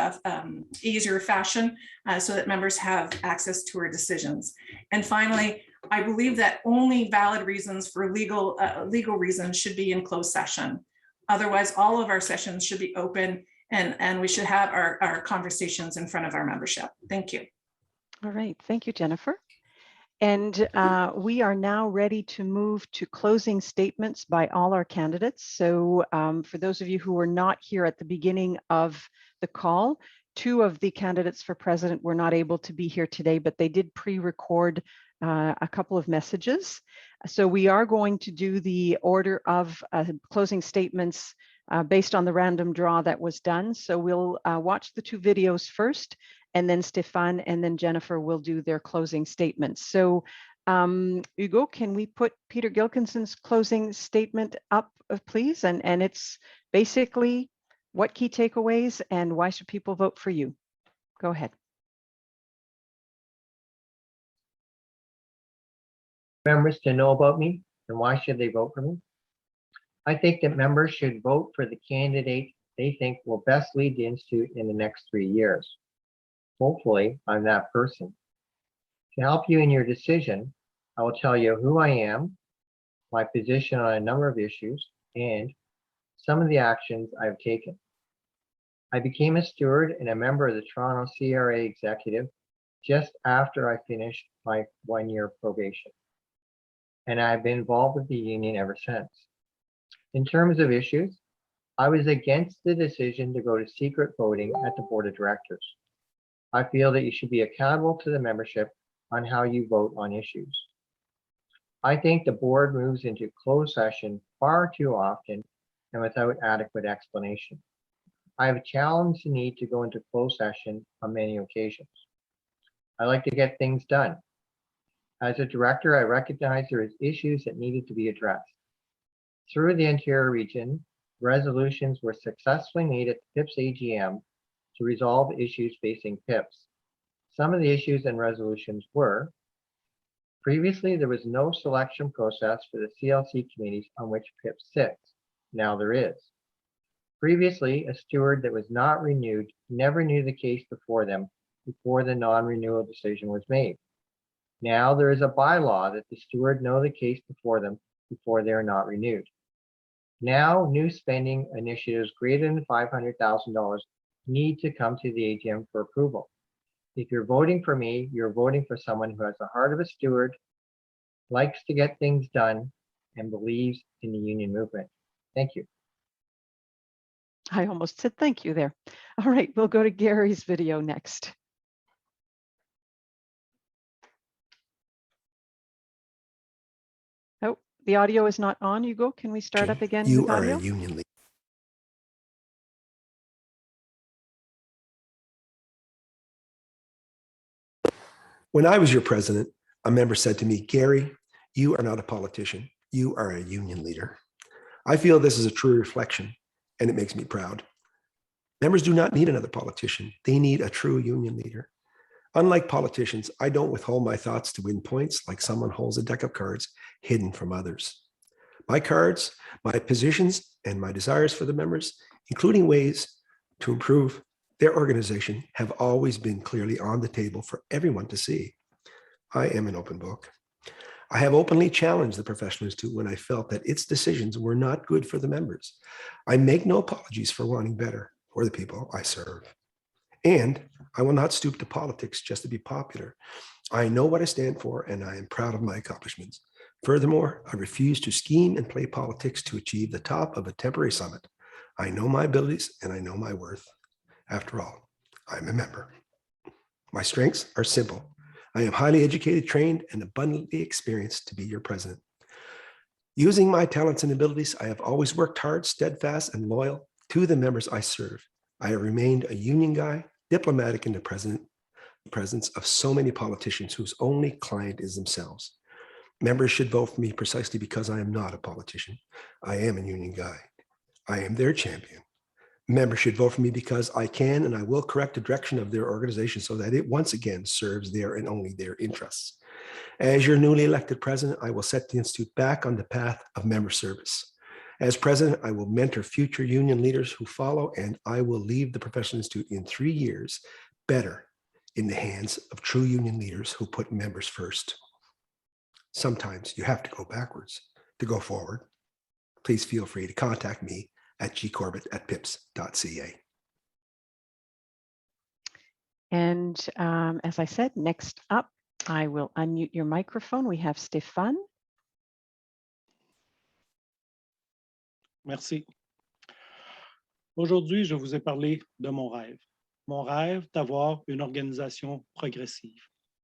easier fashion so that members have access to our decisions. And finally, I believe that only valid reasons for legal reasons should be in closed session. Otherwise, all of our sessions should be open and we should have our conversations in front of our membership. Thank you. All right, thank you, Jennifer. And we are now ready to move to closing statements by all our candidates. So for those of you who were not here at the beginning of the call, 2 of the candidates for president were not able to be here today, but they did pre-record a couple of messages. So we are going to do the order of closing statements based on the random draw that was done. So we'll watch the 2 videos first, and then Stéphane and then Jennifer will do their closing statements. So Hugo, can we put Peter Gilkinson's closing statement up, please? And it's basically what key takeaways and why should people vote for you? Go ahead. Members to know about me and why should they vote for me? I think that members should vote for the candidate they think will best lead the Institute in the next 3 years. Hopefully, I'm that person. To help you in your decision, I will tell you who I am, my position on a number of issues, and some of the actions I've taken. I became a steward and a member of the Toronto CRA executive just after I finished my 1-year probation, and I've been involved with the union ever since. In terms of issues, I was against the decision to go to secret voting at the board of directors. I feel that you should be accountable to the membership on how you vote on issues. I think the board moves into closed session far too often and without adequate explanation. I have challenged the need to go into closed session on many occasions. I like to get things done. As a director, I recognize there is issues that needed to be addressed. Through the Ontario region, resolutions were successfully made at the PIPS AGM to resolve issues facing PIPS. Some of the issues and resolutions were: previously, there was no selection process for the CLC committees on which PIPS sits. Now there is. Previously, a steward that was not renewed never knew the case before them before the non-renewal decision was made. Now there is a bylaw that the steward know the case before them before they are not renewed. Now, new spending initiatives greater than $500,000 need to come to the AGM for approval. If you're voting for me, you're voting for someone who has the heart of a steward, likes to get things done, and believes in the union movement. Thank you. I almost said thank you there. All right, we'll go to Gary's video next. Oh, the audio is not on, Hugo. Can we start up again You with are a audio? union leader. When I was your president, a member said to me, Gary, you are not a politician. You are a union leader. I feel this is a true reflection, and it makes me proud. Members do not need another politician. They need a true union leader. Unlike politicians, I don't withhold my thoughts to win points like someone holds a deck of cards hidden from others. My cards, my positions, and my desires for the members, including ways to improve their organization, have always been clearly on the table for everyone to see. I am an open book. I have openly challenged the Professional Institute when I felt that its decisions were not good for the members. I make no apologies for wanting better for the people I serve. And I will not stoop to politics just to be popular. I know what I stand for, and I am proud of my accomplishments. Furthermore, I refuse to scheme and play politics to achieve the top of a temporary summit. I know my abilities and I know my worth. After all, I'm a member. My strengths are simple. I am highly educated, trained, and abundantly experienced to be your president. Using my talents and abilities, I have always worked hard, steadfast, and loyal to the members I serve. I have remained a union guy, diplomatic in the presence of so many politicians whose only client is themselves. Members should vote for me precisely because I am not a politician. I am a union guy. I am their champion. Members should vote for me because I can and I will correct the direction of their organization so that it once again serves their and only their interests. As your newly elected president, I will set the Institute back on the path of member service. As president, I will mentor future union leaders who follow, and I will leave the Professional Institute in 3 years better in the hands of true union leaders who put members first. Sometimes you have to go backwards to go forward. Please feel free to contact me at gcorbett@pips.ca. And as I said, next up, I will unmute your microphone. We have Stéphane. Merci. Aujourd'hui, je vous ai parlé de mon rêve. Mon rêve d'avoir une organisation progressive,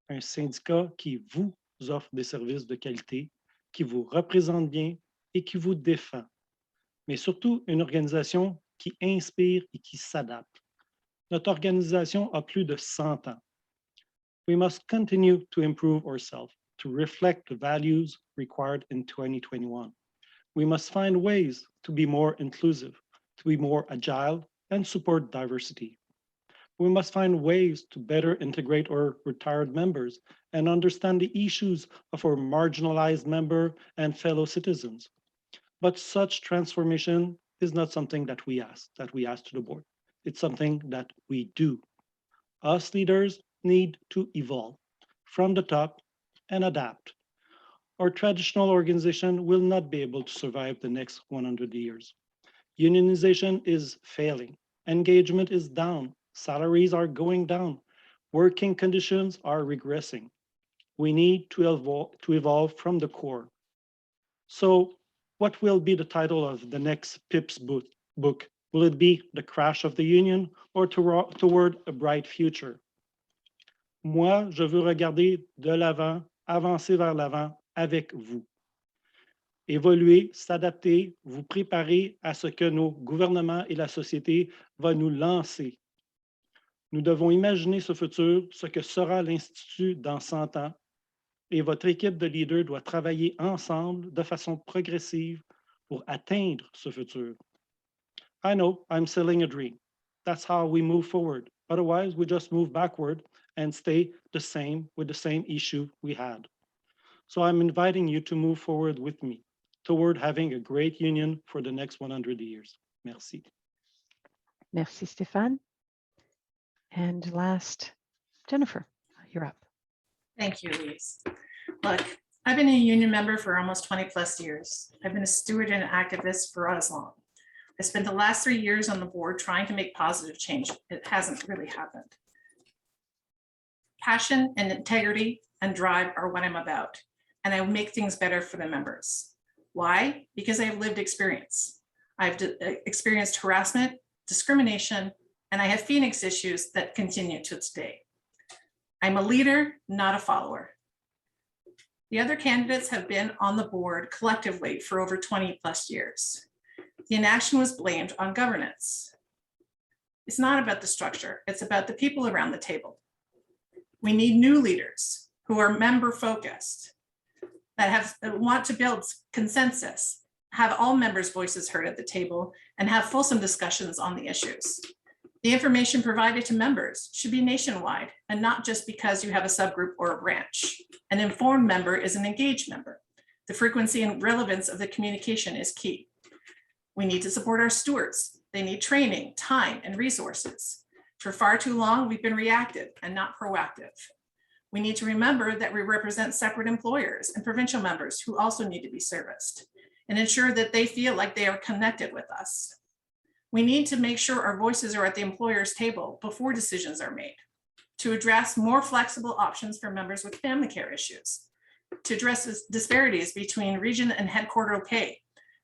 un syndicat qui vous offre des services de qualité, qui vous représente bien et qui vous défend, mais surtout une organisation qui inspire et qui s'adapte. Notre organisation a plus de 100 ans. We must continue to improve ourselves, to reflect the values required in 2021. We must find ways to be more inclusive, to be more agile, and support diversity. We must find ways to better integrate our retired members and understand the issues of our marginalized member and fellow citizens. But such transformation is not something that we ask to the board. It's something that we do. Us leaders need to evolve from the top and adapt. Our traditional organization will not be able to survive the next 100 years. Unionization is failing. Engagement is down. Salaries are going down. Working conditions are regressing. We need to evolve from the core. So what will be the title of the next PIPS book? Will it be The Crash of the Union or Toward a Bright Future? Moi, je veux regarder de l'avant, avancer vers l'avant avec vous. Évoluer, s'adapter, vous préparer à ce que nos gouvernements et la société vont nous lancer. Nous devons imaginer ce futur, ce que sera l'Institut dans 100 ans, et votre équipe de leaders doit travailler ensemble de façon progressive pour atteindre ce futur. I know I'm selling a dream. That's how we move forward. Otherwise, we just move backward and stay the same with the same issue we had. So I'm inviting you to move forward with me toward having a great union for the next 100 years. Merci. Merci, Stéphane. And last, Jennifer, you're up. Thank you, Elise. Look, I've been a union member for almost 20 plus years. I've been a steward and an activist for as long. I spent the last 3 years on the board trying to make positive change. It hasn't really happened. Passion and integrity and drive are what I'm about, and I will make things better for the members. Why? Because I have lived experience. I've experienced harassment, discrimination, and I have Phoenix issues that continue to today. I'm a leader, not a follower. The other candidates have been on the board collectively for over 20 plus years. The inaction was blamed on governance. It's not about the structure, it's about the people around the table. We need new leaders who are member focused, that want to build consensus, have all members' voices heard at the table, and have fulsome discussions on the issues. The information provided to members should be nationwide and not just because you have a subgroup or a branch. An informed member is an engaged member. The frequency and relevance of the communication is key. We need to support our stewards. They need training, time, and resources. For far too long, we've been reactive and not proactive. We need to remember that we represent separate employers and provincial members who also need to be serviced, and ensure that they feel like they are connected with us. We need to make sure our voices are at the employer's table before decisions are made, to address more flexible options for members with family care issues, to address disparities between region and headquarter pay.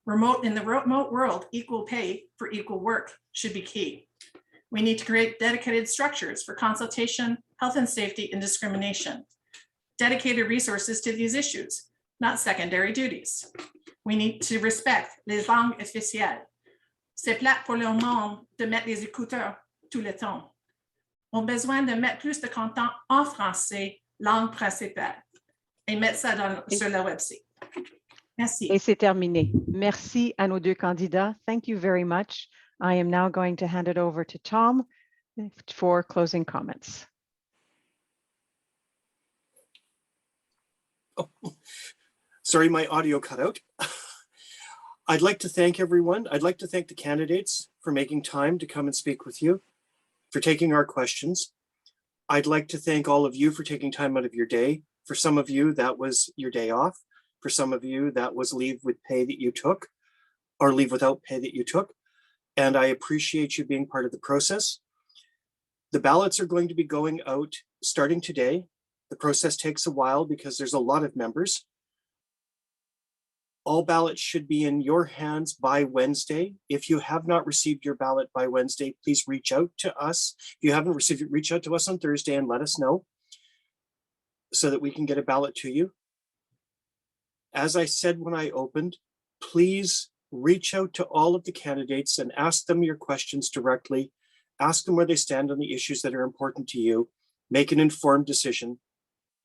In the remote world, equal pay for equal work should be key. We need to create dedicated structures for consultation, health and safety, and discrimination. Dedicated resources to these issues, not secondary duties. We need to respect les langues officielles. C'est plate pour le monde de mettre les écouteurs tout le temps. On a besoin de mettre plus de contenu en français, langue principale, et mettre ça sur le website. Merci. Et c'est terminé. Merci à nos deux candidats. Thank you very much. I am now going to hand it over to Tom for closing comments. Oh, sorry, my audio cut out. I'd like to thank everyone. I'd like to thank the candidates for making time to come and speak with you, for taking our questions. I'd like to thank all of you for taking time out of your day. For some of you, that was your day off. For some of you, that was leave with pay that you took, or leave without pay that you took. And I appreciate you being part of the process. The ballots are going to be going out starting today. The process takes a while because there's a lot of members. All ballots should be in your hands by Wednesday. If you have not received your ballot by Wednesday, please reach out to us. If you haven't received it, reach out to us on Thursday and let us know so that we can get a ballot to you. As I said when I opened, please reach out to all of the candidates and ask them your questions directly. Ask them where they stand on the issues that are important to you. Make an informed decision,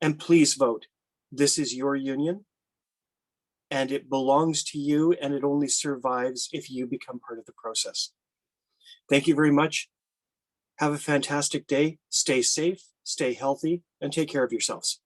and please vote. This is your union, and it belongs to you, and it only survives if you become part of the process. Thank you very much. Have a fantastic day. Stay safe, stay healthy, and take care of yourselves.